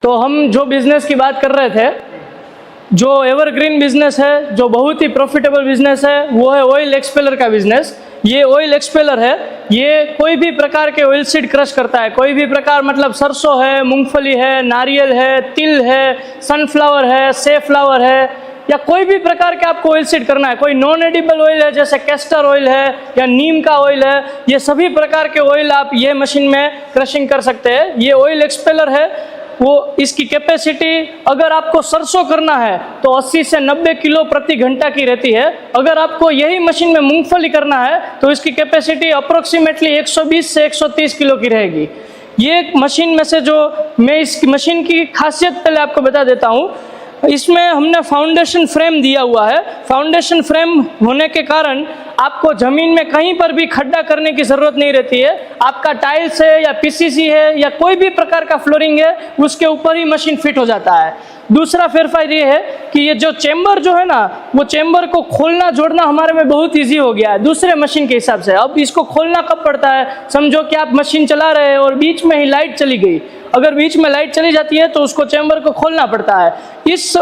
तो हम जो बिज़नेस की बात कर रहे थे, जो एवरग्रीन बिज़नेस है, जो बहुत ही प्रॉफिटेबल बिज़नेस है, वो है ऑयल एक्सपेलर का बिज़नेस। ये ऑयल एक्सपेलर है, ये कोई भी प्रकार के ऑयल सीड क्रश करता है। कोई भी प्रकार मतलब सरसों है, मूंगफली है, नारियल है, तिल है, सनफ्लावर है, सेफ्लावर है, या कोई भी प्रकार के आपको ऑयल सीड करना है। कोई नॉन एडिबल ऑयल है जैसे कैस्टर ऑयल है या नीम का ऑयल है, ये सभी प्रकार के ऑयल आप ये मशीन में क्रशिंग कर सकते हैं। ये ऑयल एक्सपेलर है, वो इसकी कैपेसिटी अगर आपको सरसों करना है तो 80 से 90 किलो प्रति घंटा की रहती है। अगर आपको यही मशीन में मूंगफली करना है तो इसकी कैपेसिटी अप्रोक्सीमेटली 120 से 130 किलो की रहेगी। ये मशीन में से जो मैं इस मशीन की खासियत पहले आपको बता देता हूँ। इसमें हमने फाउंडेशन फ्रेम दिया हुआ है। फाउंडेशन फ्रेम होने के कारण आपको ज़मीन में कहीं पर भी खड्डा करने की ज़रूरत नहीं रहती है। आपका टाइल्स है या पीसीसी है या कोई भी प्रकार का फ्लोरिंग है, उसके ऊपर ही मशीन फिट हो जाता है। दूसरा फेरफार ये है कि ये जो चेंबर जो है ना, वो चेंबर को खोलना जोड़ना हमारे में बहुत इजी हो गया है दूसरे मशीन के हिसाब से। अब इसको खोलना कब पड़ता है, समझो कि आप मशीन चला रहे हैं और बीच में ही लाइट चली गई। अगर बीच में लाइट चली जाती है तो उसको चेंबर को खोलना पड़ता है।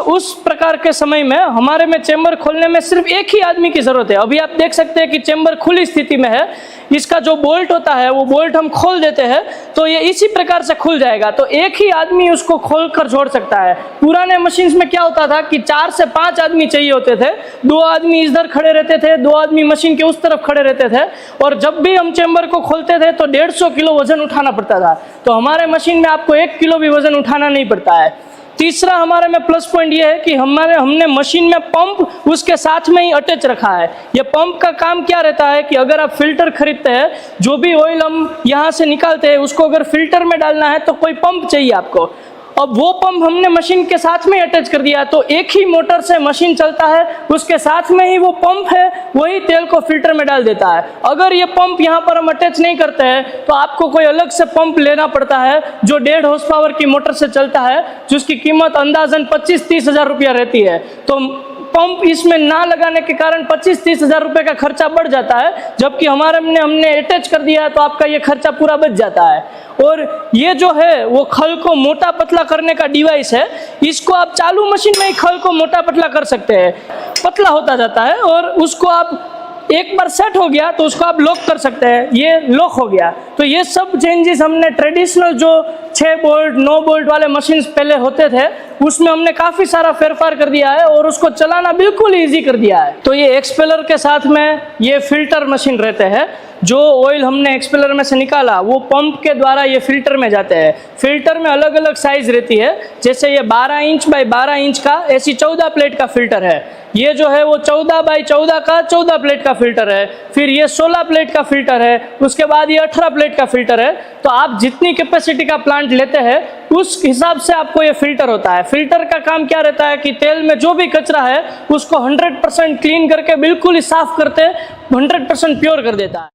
उस प्रकार के समय में हमारे में चेंबर खोलने में सिर्फ एक ही आदमी की ज़रूरत है। अभी आप देख सकते हैं कि चेंबर खुली स्थिति में है। इसका जो बोल्ट होता है वो बोल्ट हम खोल देते हैं तो ये इसी प्रकार से खुल जाएगा। तो एक ही आदमी उसको खोल कर जोड़ सकता है। पुराने मशीन्स में क्या होता था कि 4 से 5 आदमी चाहिए होते थे। 2 आदमी इधर खड़े रहते थे, 2 आदमी मशीन के उस तरफ खड़े रहते थे, और जब भी हम चेंबर को खोलते थे तो 150 किलो वजन उठाना पड़ता था। तो हमारे मशीन में आपको 1 किलो भी वजन उठाना नहीं पड़ता है। तीसरा हमारे में प्लस पॉइंट ये है कि हमने मशीन में पंप उसके साथ में ही अटैच रखा है। ये पंप का काम क्या रहता है कि अगर आप फिल्टर खरीदते हैं, जो भी ऑयल हम यहाँ से निकालते हैं उसको अगर फिल्टर में डालना है तो कोई पंप चाहिए आपको। अब वो पंप हमने मशीन के साथ में अटैच कर दिया, तो एक ही मोटर से मशीन चलता है, उसके साथ में ही वो पंप है, वही तेल को फिल्टर में डाल देता है। अगर ये पंप यहाँ पर हम अटैच नहीं करते हैं तो आपको कोई अलग से पंप लेना पड़ता है जो 1.5 हॉर्स पावर की मोटर से चलता है, जिसकी कीमत अंदाजन 25-30 हज़ार रुपया रहती है। तो पंप इसमें ना लगाने के कारण 25-30 हज़ार रुपये का खर्चा बढ़ जाता है, जबकि हमने अटैच कर दिया है तो आपका ये खर्चा पूरा बच जाता है। और ये जो है वो खल को मोटा पतला करने का डिवाइस है। इसको आप चालू मशीन में ही खल को मोटा पतला कर सकते हैं, पतला होता जाता है, और उसको आप एक बार सेट हो गया तो उसको आप लॉक कर सकते हैं। ये लॉक हो गया। तो ये सब चेंजेस हमने ट्रेडिशनल जो 6 बोल्ट 9 बोल्ट वाले मशीन पहले होते थे उसमें हमने काफ़ी सारा फेरफार कर दिया है और उसको चलाना बिल्कुल ईजी कर दिया है। तो ये एक्सपेलर के साथ में ये फिल्टर मशीन रहते हैं। जो ऑयल हमने एक्सपेलर में से निकाला वो पंप के द्वारा ये फिल्टर में जाते हैं। फिल्टर में अलग अलग साइज़ रहती है, जैसे ये 12 इंच बाई 12 इंच का ऐसी 14 प्लेट का फिल्टर है। ये जो है वो 14 बाई 14 का 14 प्लेट का फिल्टर है। फिर ये 16 प्लेट का फिल्टर है। उसके बाद ये 18 प्लेट का फिल्टर है। तो आप जितनी कैपेसिटी का प्लांट लेते हैं उस हिसाब से आपको ये फिल्टर होता है। फिल्टर का काम क्या रहता है कि तेल में जो भी कचरा है उसको 100% क्लीन करके बिल्कुल ही साफ करते 100% प्योर कर देता है।